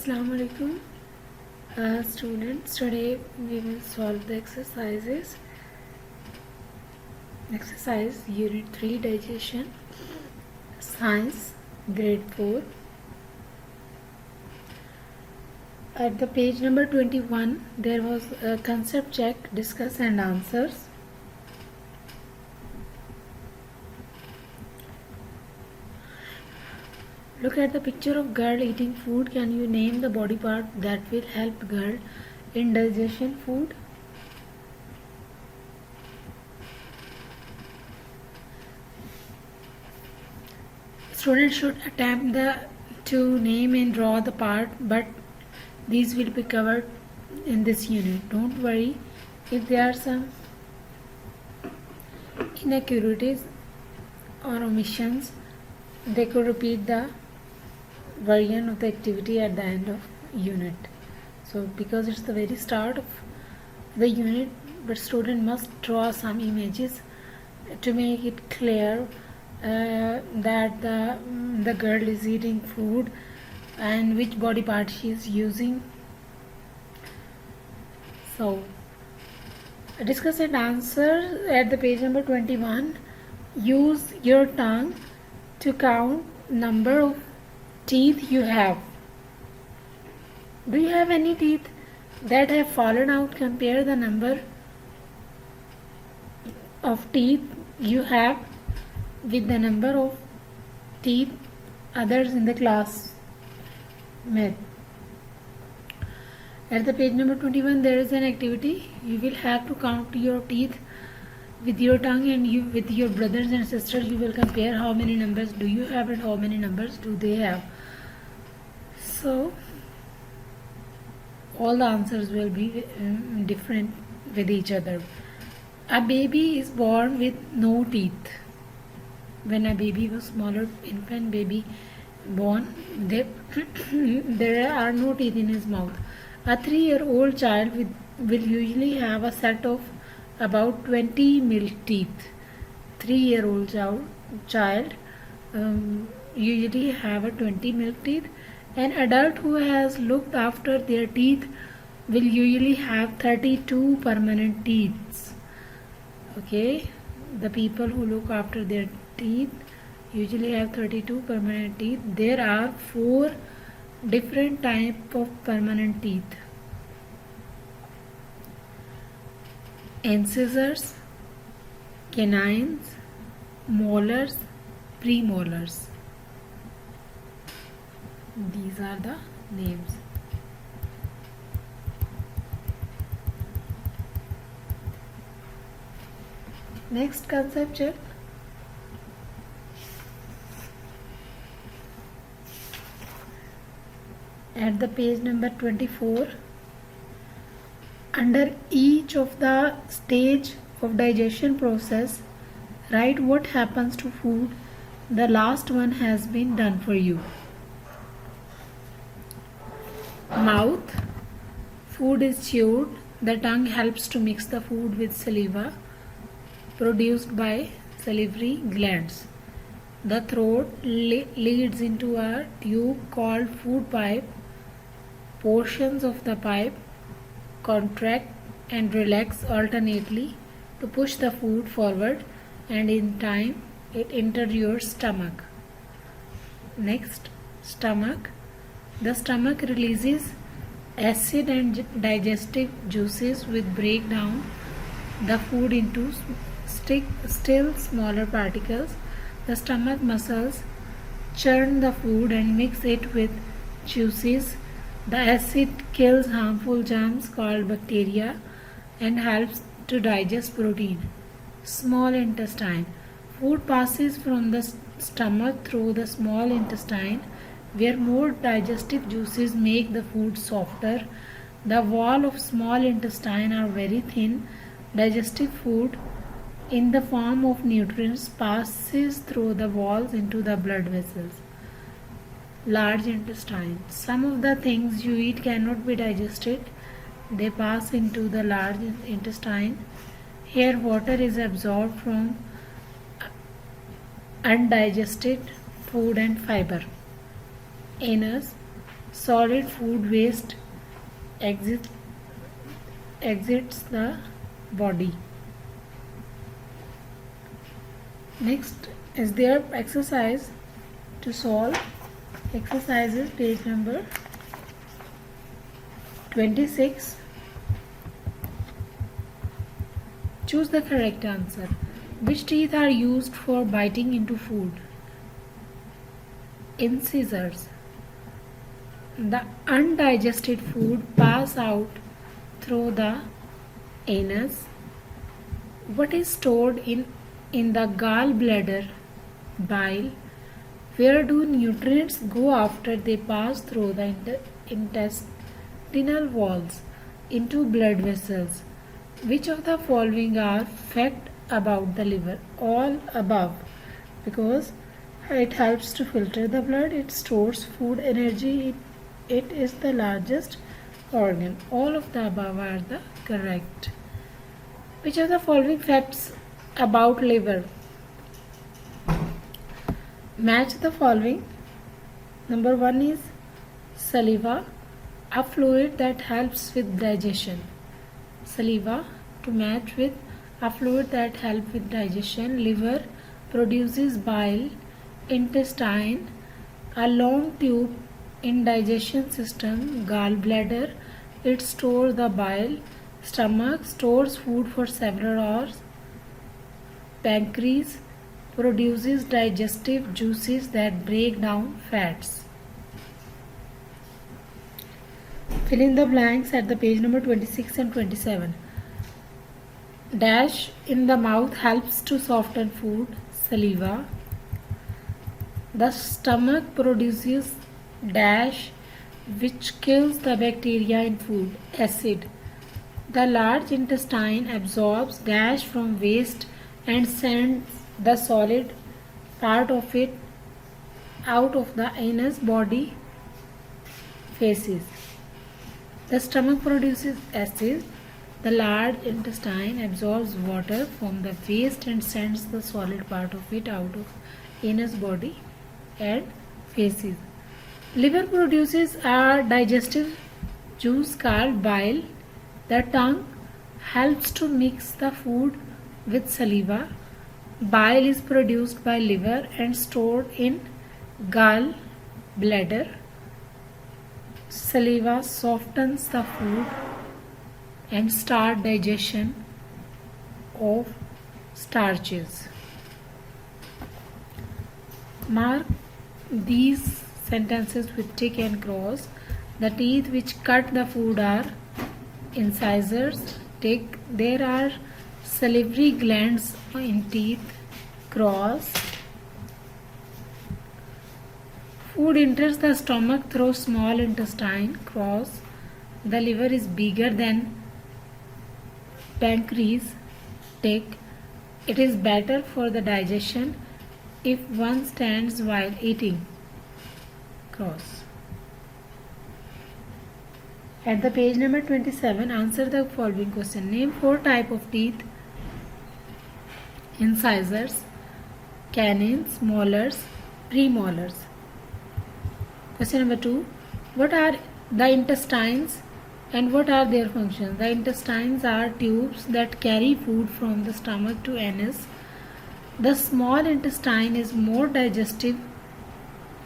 Assalamu alaikum students. Today we will solve the exercises. Exercise Unit 3 Digestion Science Grade 4. At the page number 21 there was a concept check, discuss and answers. Look at the picture of girl eating food. Can you name the body part that will help girl in digestion food? Students should attempt to name and draw the part, but these will be covered in this unit. Don't worry if there are some inaccuracies or omissions. They could repeat the version of the activity at the end of unit. So because it's the very start of the unit, but student must draw some images to make it clear that the girl is eating food and which body part she is using. So discuss and answer at the page number 21. Use your tongue to count number of teeth you have. Do you have any teeth that have fallen out? Compare the number of teeth you have with the number of teeth others in the class met. At the page number 21 there is an activity. You will have to count your teeth with your tongue, and you with your brothers and sisters you will compare how many numbers do you have and how many numbers do they have. So all the answers will be different with each other. A baby is born with no teeth. When a baby was smaller infant baby born, there are no teeth in his mouth. A 3-year-old child will usually have a set of about 20 milk teeth. 3-year-old child usually have a 20 milk teeth. An adult who has looked after their teeth will usually have 32 permanent teeth. Okay, the people who look after their teeth usually have 32 permanent teeth. There are 4 different types of permanent teeth: incisors, canines, molars, premolars. These are the names. Next concept check. At the page number 24, under each of the stage of digestion process, write what happens to food the last one has been done for you. Mouth, food is chewed. The tongue helps to mix the food with saliva produced by salivary glands. The throat leads into a tube called food pipe. Portions of the pipe contract and relax alternately to push the food forward, and in time it enters your stomach. Next, stomach. The stomach releases acid and digestive juices which break down the food into still smaller particles. The stomach muscles churn the food and mix it with juices. The acid kills harmful germs called bacteria and helps to digest protein. Small intestine. Food passes from the stomach through the small intestine, where more digestive juices make the food softer. The wall of small intestine are very thin. Digestive food in the form of nutrients passes through the walls into the blood vessels. Large intestine. Some of the things you eat cannot be digested. They pass into the large intestine. Here water is absorbed from undigested food and fiber. Anus. solid food waste exits the body. Next is their exercise to solve. Exercises page number 26. Choose the correct answer. Which teeth are used for biting into food? Incisors. The undigested food pass out through the anus. What is stored in the gallbladder? Bile. Where do nutrients go after they pass through the intestinal walls into blood vessels? Which of the following are fact about the liver? All above, because it helps to filter the blood, it stores food energy, it is the largest organ. All of the above are the correct. Which of the following facts about liver? Match the following. Number 1 is saliva, a fluid that helps with digestion. Saliva to match with a fluid that helps with digestion. Liver produces bile. Intestine, a long tube in digestion system. Gallbladder, it stores the bile. Stomach stores food for several hours. Pancreas produces digestive juices that break down fats. Fill in the blanks at the page number 26 and 27. Dash in the mouth helps to soften food. Saliva. The stomach produces dash which kills the bacteria in food. Acid. The large intestine absorbs dash from waste and sends the solid part of it out of the anus, body, feces. The stomach produces acid. The large intestine absorbs water from the waste and sends the solid part of it out of anus, body, and feces. Liver produces a digestive juice called bile. The tongue helps to mix the food with saliva. Bile is produced by liver and stored in gall bladder. Saliva softens the food and start digestion of starches. Mark these sentences with tick and cross. The teeth which cut the food are incisors. Tick. There are salivary glands in teeth. Cross. Food enters the stomach through small intestine. Cross. The liver is bigger than pancreas. Tick. It is better for the digestion if one stands while eating. Cross. At the page number 27, answer the following question. Name 4 types of teeth. Incisors, canines, molars, premolars. Question number 2. What are the intestines and what are their functions? The intestines are tubes that carry food from the stomach to anus. The small intestine is more digestive.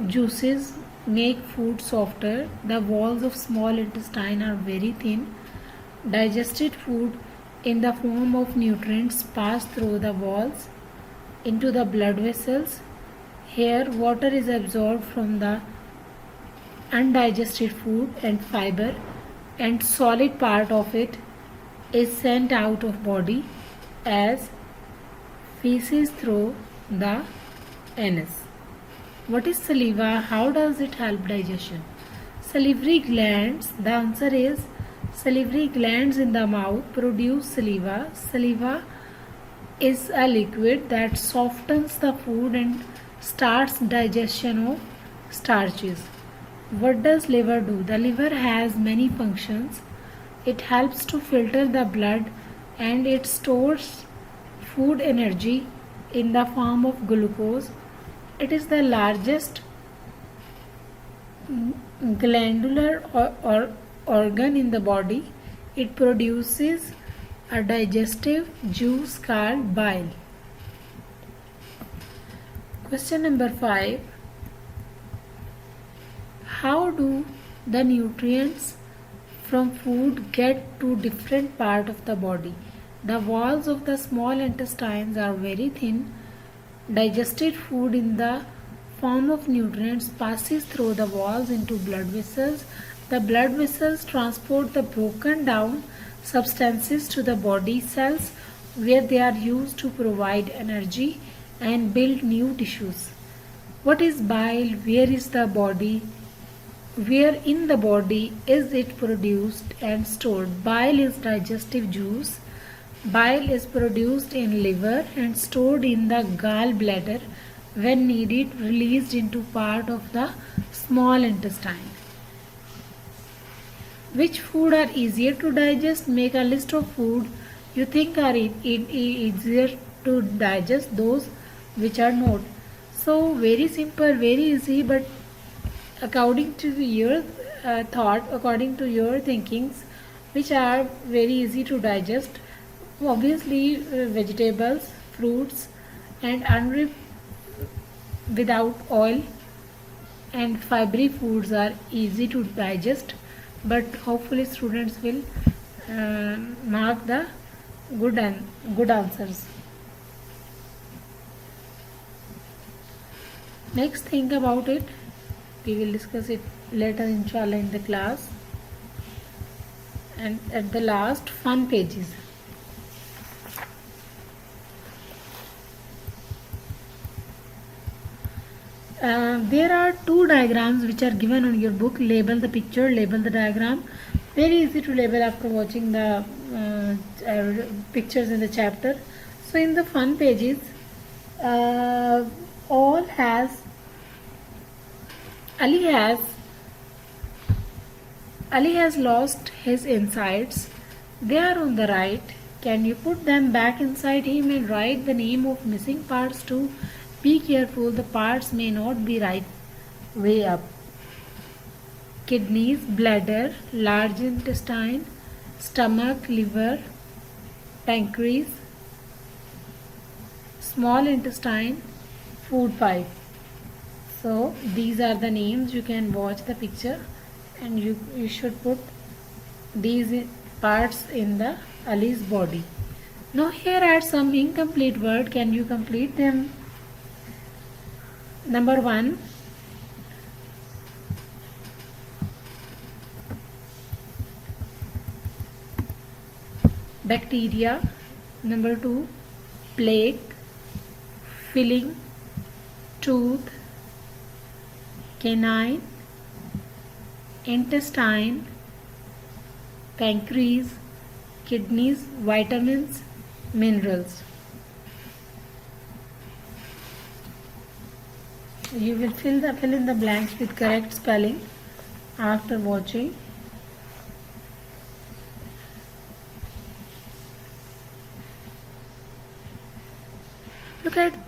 Juices make food softer. The walls of small intestine are very thin. Digested food in the form of nutrients pass through the walls into the blood vessels. Here water is absorbed from the undigested food and fiber, and solid part of it is sent out of body as feces through the anus. What is saliva? How does it help digestion? Salivary glands. The answer is salivary glands in the mouth produce saliva. Saliva is a liquid that softens the food and starts digestion of starches. What does liver do? The liver has many functions. It helps to filter the blood and it stores food energy in the form of glucose. It is the largest glandular organ in the body. It produces a digestive juice called bile. Question number 5. How do the nutrients from food get to different part of the body? The walls of the small intestines are very thin. Digested food in the form of nutrients passes through the walls into blood vessels. The blood vessels transport the broken down substances to the body cells where they are used to provide energy and build new tissues. What is bile? Where is the body? Where in the body is it produced and stored? Bile is digestive juice. Bile is produced in liver and stored in the gallbladder. When needed, released into part of the small intestine. Which food are easier to digest? Make a list of food you think are easier to digest, those which are not. So very simple, very easy, but according to your thought, according to your thinkings, which are very easy to digest. Obviously vegetables, fruits, and without oil and fibery foods are easy to digest, but hopefully students will mark the good answers. Next, think about it. We will discuss it later inshallah in the class. And at the last, fun pages. There are 2 diagrams which are given on your book. Label the picture, label the diagram. Very easy to label after watching the pictures in the chapter. So in the fun pages, Ali has lost his insides. They are on the right. Can you put them back inside him and write the name of missing parts too? Be careful, the parts may not be right way up. Kidneys, bladder, large intestine, stomach, liver, pancreas, small intestine, food pipe. So these are the names. You can watch the picture and you should put these parts in the Ali's body. Now here are some incomplete words. Can you complete them? Number 1, bacteria. Number 2, plaque, filling, tooth, canine, intestine, pancreas, kidneys, vitamins, minerals. You will fill in the blanks with correct spelling after watching. Look at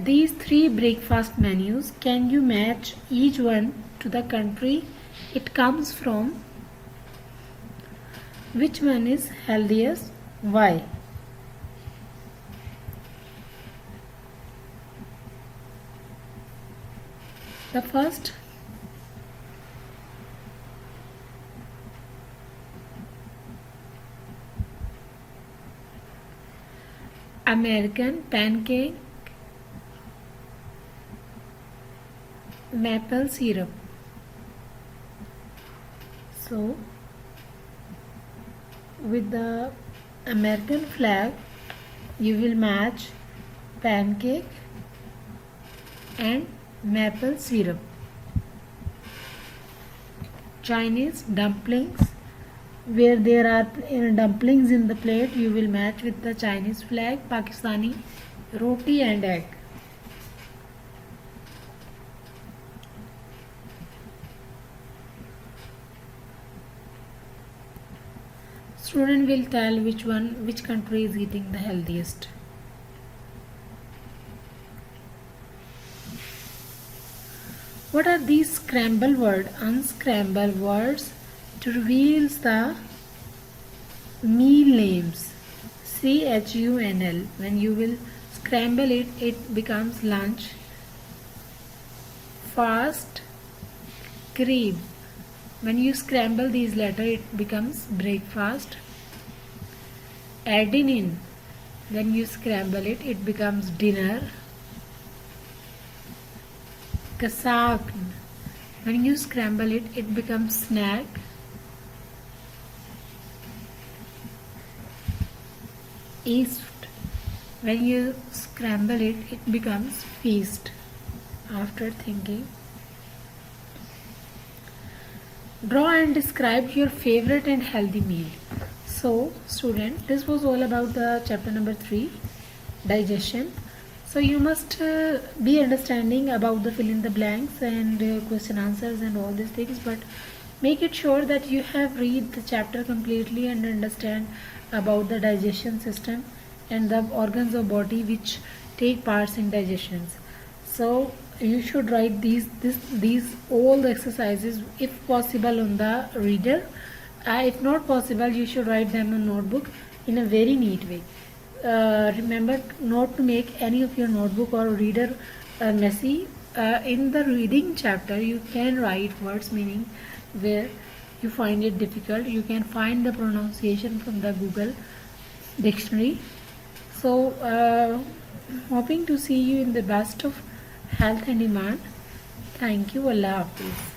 these 3 breakfast menus. Can you match each one to the country it comes from? Which one is healthiest? Why? The first, American pancake, maple syrup. So with the American flag you will match pancake and maple syrup. Chinese dumplings, where there are dumplings in the plate, you will match with the Chinese flag. Pakistani, roti and egg. Student will tell which country is eating the healthiest. What are these scramble word? Unscramble words to reveal the meal names. CHUNL. When you will scramble it, it becomes lunch. Fast cream. When you scramble these letters, it becomes breakfast. Adenine. When you scramble it, it becomes dinner. Kasagn. When you scramble it, it becomes snack. East. When you scramble it, it becomes feast. After thinking, draw and describe your favorite and healthy meal. So, student, this was all about the chapter number 3, digestion. So you must be understanding about the fill in the blanks and question answers and all these things, but make it sure that you have read the chapter completely and understand about the digestion system and the organs of body which take parts in digestions. So you should write these all the exercises if possible on the reader. If not possible, you should write them on notebook in a very neat way. Remember not to make any of your notebook or reader messy. In the reading chapter, you can write words meaning where you find it difficult. You can find the pronunciation from the Google dictionary. So, hoping to see you in the best of health and iman. Thank you. Allah Hafiz.